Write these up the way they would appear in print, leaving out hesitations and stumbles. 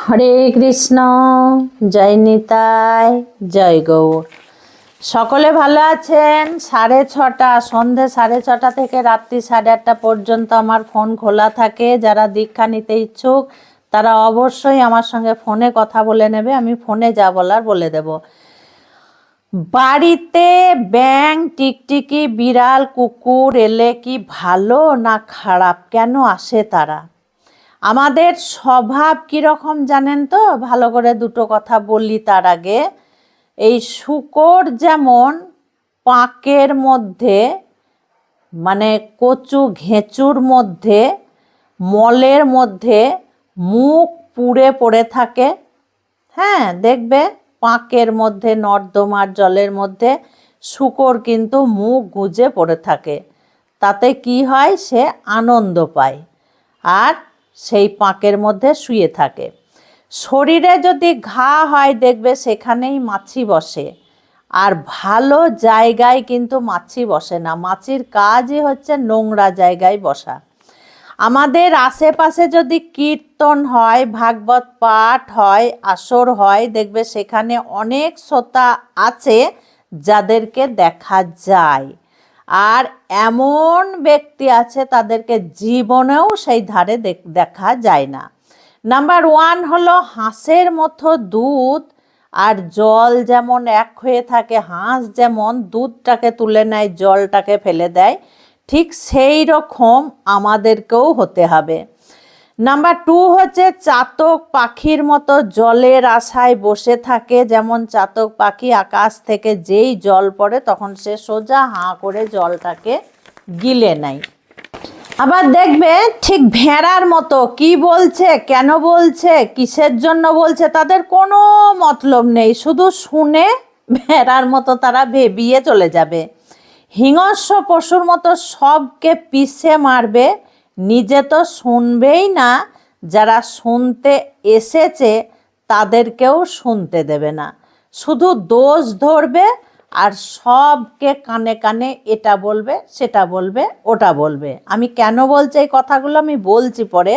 হরে কৃষ্ণ। জয় নিতাই, জয় গৌর। সকলে ভালো আছেন? 6:30 সন্ধে 6:30 থেকে রাত্রি 8:30 পর্যন্ত আমার ফোন খোলা থাকে। যারা দীক্ষা নিতে ইচ্ছুক তারা অবশ্যই আমার সঙ্গে ফোনে কথা বলে নেবে, আমি ফোনে যা বলার বলে দেব। বাড়িতে ব্যাঙ, টিকটিকি, বিড়াল, কুকুর এলে কি ভালো না খারাপ? কেন আসে তারা? আমাদের স্বভাব কীরকম জানেন তো? ভালো করে দুটো কথা বলি তার আগে। এই শূকর যেমন পাঁকের মধ্যে, মানে কচু ঘেঁচুর মধ্যে, মলের মধ্যে মুখ পুড়ে পড়ে থাকে। হ্যাঁ, দেখবে পাঁকের মধ্যে, নর্দমার জলের মধ্যে শূকর কিন্তু মুখ গুজে পড়ে থাকে। তাতে কি হয়? সে আনন্দ পায় আর সেই পাঁকের মধ্যে শুয়ে থাকে। শরীরে যদি ঘা হয় দেখবে সেখানেই মাছি বসে, আর ভালো জায়গায় কিন্তু মাছি বসে না। মাছির কাজই হচ্ছে নোংরা জায়গায় বসা। আমাদের আশেপাশে যদি কীর্তন হয়, ভাগবত পাঠ হয়, আসর হয়, দেখবে সেখানে অনেক শ্রোতা আছে যাদেরকে দেখা যায়, আর এমন ব্যক্তি আছে তাদেরকে জীবনেও সেই ধারে দেখা যায় না। নাম্বার 1 হলো হাঁসের মতো দুধ আর জল যেমন এক হয়ে থাকে, হাঁস যেমন দুধটাকে তুলে নেয়, জলটাকে ফেলে দেয়, ঠিক সেই রকম আমাদেরকেও হতে হবে। নাম্বার 2 হচ্ছে চাতক পাখির মতো জলের আশায় বসে থাকে। যেমন চাতক পাখি আকাশ থেকে যেই জল পড়ে তখন সে সোজা হাঁ করে জলটাকে গিলে নেয়। আবার দেখবে ঠিক ভেড়ার মতো, কি বলছে, কেন বলছে, কিসের জন্য বলছে, তাদের কোনো মতলব নেই, শুধু শুনে ভেড়ার মতো তারা ভেবিয়ে চলে যাবে। হিংস্র পশুর মতো সবকে পিষে মারবে, নিজে তো শুনবেই না, যারা শুনতে এসেছে তাদেরকেও শুনতে দেবে না, শুধু দোষ ধরবে আর সবকে কানে কানে এটা বলবে, সেটা বলবে, ওটা বলবে। আমি কেন বলছি এই কথাগুলো আমি বলছি পরে।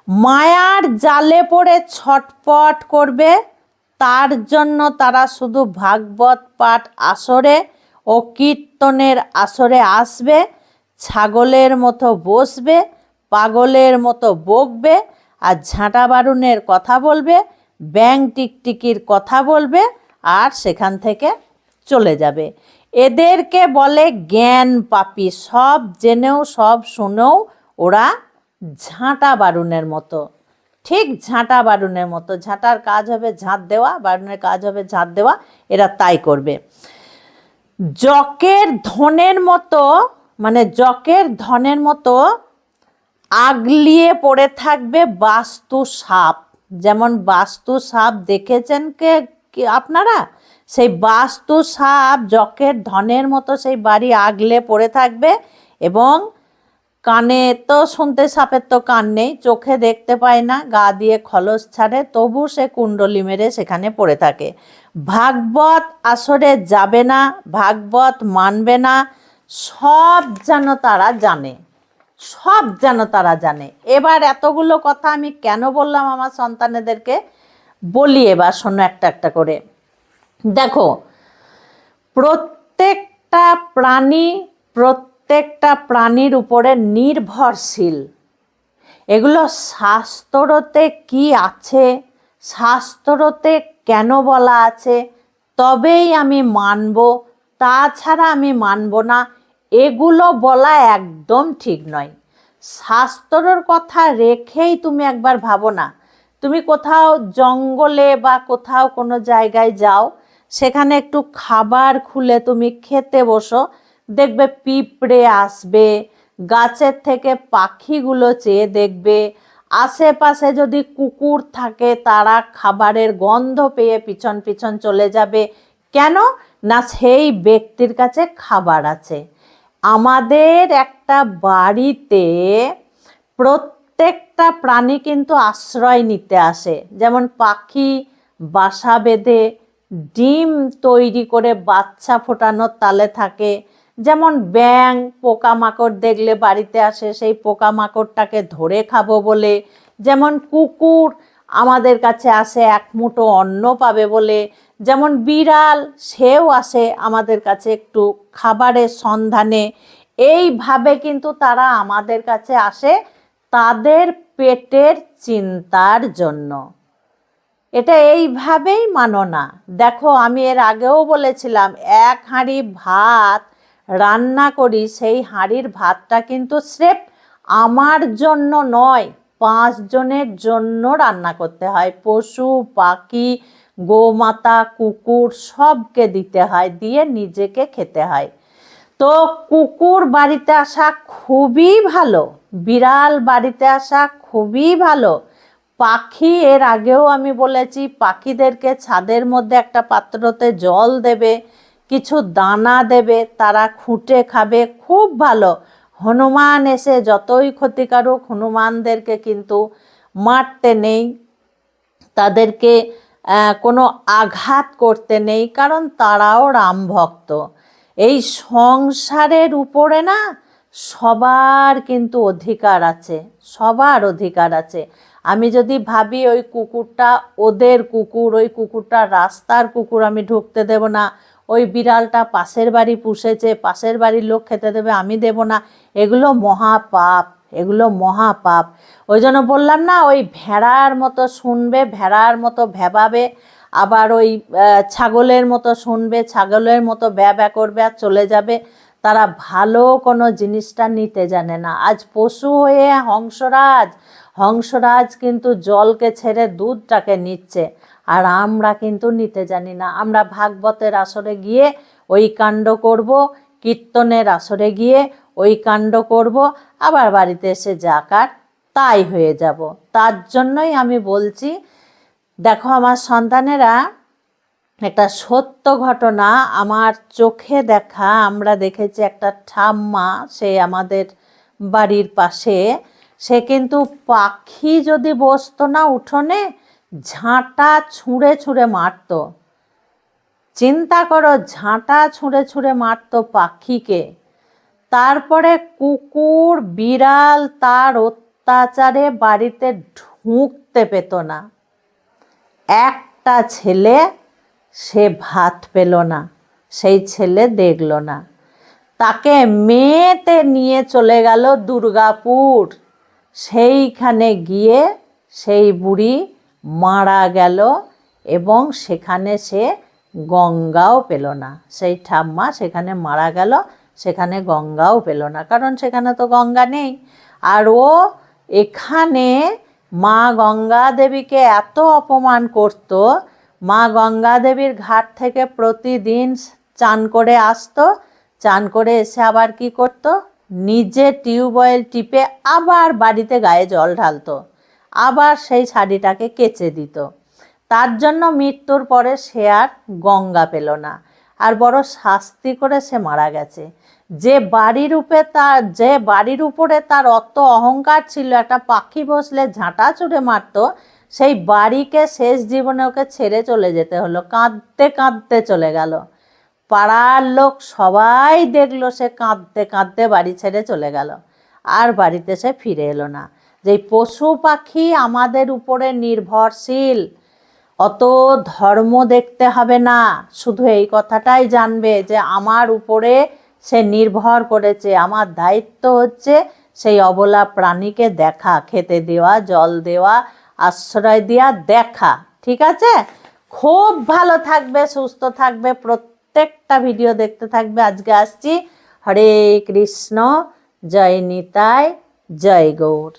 মায়ার জালে পড়ে ছটপট করবে, তার জন্য তারা শুধু ভাগবত পাঠ আসরে ও কীর্তনের আসরে আসবে, ছাগলের মতো বসবে, পাগলের মতো বকবে, আর ঝাঁটা বারুনের কথা বলবে, ব্যাঙ টিকটিকির কথা বলবে, আর সেখান থেকে চলে যাবে। এদেরকে বলে জ্ঞান পাপী। সব জেনেও সব শুনেও ওরা ঝাঁটা বারুনের মতো, ঠিক ঝাঁটা বারুনের মতো। ঝাঁটার কাজ হবে ঝাঁট দেওয়া, বারুনের কাজ হবে ঝাঁট দেওয়া, এরা তাই করবে। জকের ধনের মতো, মানে জকের ধনের মতো আগলিয়ে পড়ে থাকবে বাস্তু সাপ। যেমন বাস্তু সাপ দেখেছেন কে আপনারা? সেই বাস্তু সাপ জকের ধনের মতো সেই বাড়ি আগলে পড়ে থাকবে, এবং কানে তো শুনতে, সাপের তো কান নেই, চোখে দেখতে পায় না, গা দিয়ে খলস ছাড়ে, তবু সে কুণ্ডলি মেরে সেখানে পড়ে থাকে। ভাগবত আসরে যাবে না, ভাগবত মানবে না, সব যেন তারা জানে, সব যেন তারা জানে। এবার এতগুলো কথা আমি কেন বললাম আমার সন্তানেদেরকে বলি, এবার শোনো একটা একটা করে। দেখো, প্রত্যেকটা প্রাণীর উপরে নির্ভরশীল। এগুলো শাস্ত্রতে কি আছে, শাস্ত্রতে কেন বলা আছে, তবেই আমি মানব, তাছাড়া আমি মানব না, এগুলো বলা একদম ঠিক নয়। শাস্ত্রর কথা রেখেই তুমি একবার ভাবো না, তুমি কোথাও জঙ্গলে বা কোথাও কোনো জায়গায় যাও, সেখানে একটু খাবার খুলে তুমি খেতে বসো, দেখবে পিঁপড়ে আসবে, গাছের থেকে পাখিগুলো চেয়ে দেখবে, আশেপাশে যদি কুকুর থাকে তারা খাবারের গন্ধ পেয়ে পিছন পিছন চলে যাবে। কেন না? সেই ব্যক্তির কাছে খাবার আছে। আমাদের একটা বাড়িতে প্রত্যেকটা প্রাণী কিন্তু আশ্রয় নিতে আসে। যেমন পাখি বাসা বেঁধে ডিম তৈরি করে বাচ্চা ফোটানোর তালে থাকে, যেমন ব্যাঙ পোকামাকড় দেখলে বাড়িতে আসে সেই পোকামাকড়টাকে ধরে খাবো বলে, যেমন কুকুর আমাদের কাছে আসে এক মুঠো অন্ন পাবে বলে, যেমন বিড়াল সেও আসে আমাদের কাছে একটু খাবারের সন্ধানে। এইভাবে কিন্তু তারা আমাদের কাছে আসে তাদের পেটের চিন্তার জন্য। এটা এইভাবেই মানো না। দেখো, আমি এর আগেও বলেছিলাম, এক হাঁড়ি ভাত রান্না করি, সেই হাঁড়ির ভাতটা কিন্তু স্রেফ আমার জন্য নয়, 5 জনের জন্য রান্না করতে হয়। পশু পাখি, গোমাতা, কুকুর সবকে দিতে হয়, দিয়ে নিজেকে খেতে হয়। তো কুকুর বাড়িতে আসা খুবই ভালো, বিড়াল বাড়িতে আসা খুবই ভালো। পাখি, এর আগেও আমি বলেছি, পাখিদেরকে ছাদের মধ্যে একটা পাত্রতে জল দেবে, কিছু দানা দেবে, তারা খুঁটে খাবে, খুব ভালো। হনুমান এসে যতই ক্ষতি করুক, হনুমানদেরকে কিন্তু মারতে নেই, তাদেরকে কোনো আঘাত করতে নেই, কারণ তারাও রাম ভক্ত। এই সংসারের উপরে না সবার কিন্তু অধিকার আছে, সবার অধিকার আছে। আমি যদি ভাবি ওই কুকুরটা ওদের কুকুর, ওই কুকুরটা রাস্তার কুকুর, আমি ঢুকতে দেব না, ওই বিড়ালটা পাশের বাড়ি পুষেছে, পাশের বাড়ির লোক খেতে দেবে, আমি দেব না, এগুলো মহাপাপ, এগুলো মহাপাপ। ওই জন্য বললাম না, ওই ভেড়ার মতো শুনবে, ভেড়ার মতো ভ্যাবাবে, আবার ওই ছাগলের মতো শুনবে, ছাগলের মতো ব্যা ব্যা করবে আর চলে যাবে। তারা ভালো কোনো জিনিসটা নিতে জানে না। আজ পশু হয়ে হংসরাজ, হংসরাজ কিন্তু জলকে ছেড়ে দুধটাকে নিচ্ছে, আর আমরা কিন্তু নিতে জানি না। আমরা ভাগবতের আসরে গিয়ে ওই কাণ্ড করব, কীর্তনের আসরে গিয়ে ওই কাণ্ড করব, আবার বাড়িতে এসে যাকার তাই হয়ে যাব। তার জন্যই আমি বলছি, দেখো আমার সন্তানেরা, একটা সত্য ঘটনা আমার চোখে দেখা, আমরা দেখেছি একটা ঠাম্মা, সে আমাদের বাড়ির পাশে, সে কিন্তু পাখি যদি বসতো না উঠোনে, ঝাঁটা ছুঁড়ে ছুঁড়ে মারত। চিন্তা করো, ঝাঁটা ছুঁড়ে ছুঁড়ে মারত পাখিকে। তারপরে কুকুর বিড়াল তার অত্যাচারে বাড়িতে ঢুকতে পেত না। একটা ছেলে, সে ভাত পেল না, সেই ছেলে দেখল না, তাকে মেয়েতে নিয়ে চলে গেল দুর্গাপুর। সেইখানে গিয়ে সেই বুড়ি মারা গেল, এবং সেখানে সে গঙ্গাও পেল না। সেই ঠাম্মা সেখানে মারা গেল, সেখানে গঙ্গাও পেল না, কারণ সেখানে তো গঙ্গা নেই। আর ও এখানে মা গঙ্গা দেবীকে এত অপমান করত, মা গঙ্গা দেবীর ঘাট থেকে প্রতিদিন চান করে আসতো, চান করে এসে আবার কি করত, নিজে টিউবওয়েল টিপে আবার বাড়িতে গায়ে জল ঢালতো, আবার সেই শাড়িটাকে কেচে দিত। তার জন্য মৃত্যুর পরে সে আর গঙ্গা পেল না, আর বড় শাস্তি করে সে মারা গেছে। যে বাড়ির উপরে তার অত অহংকার ছিল, একটা পাখি বসলে ঝাঁটা ছুঁড়ে মারতো, সেই বাড়িকে শেষ জীবনে ওকে ছেড়ে চলে যেতে হলো, কাঁদতে কাঁদতে চলে গেল। পাড়ার লোক সবাই দেখলো সে কাঁদতে কাঁদতে বাড়ি ছেড়ে চলে গেল, আর বাড়িতে সে ফিরে এলো না। যেই পশু পাখি আমাদের উপরে নির্ভরশীল, অত ধর্ম দেখতে হবে না, শুধু এই কথাটাই জানবে যে আমার উপরে সে নির্ভর করেছে, আমার দায়িত্ব হচ্ছে সেই অবলা প্রাণীকে দেখা, খেতে দেওয়া, জল দেওয়া, আশ্রয় দেওয়া, দেখা। ঠিক আছে? খুব ভালো থাকবে, সুস্থ থাকবে, প্রত্যেকটা ভিডিও দেখতে থাকবে। আজকে আসছি। হরে কৃষ্ণ, জয় নিতাই, জয় গৌর।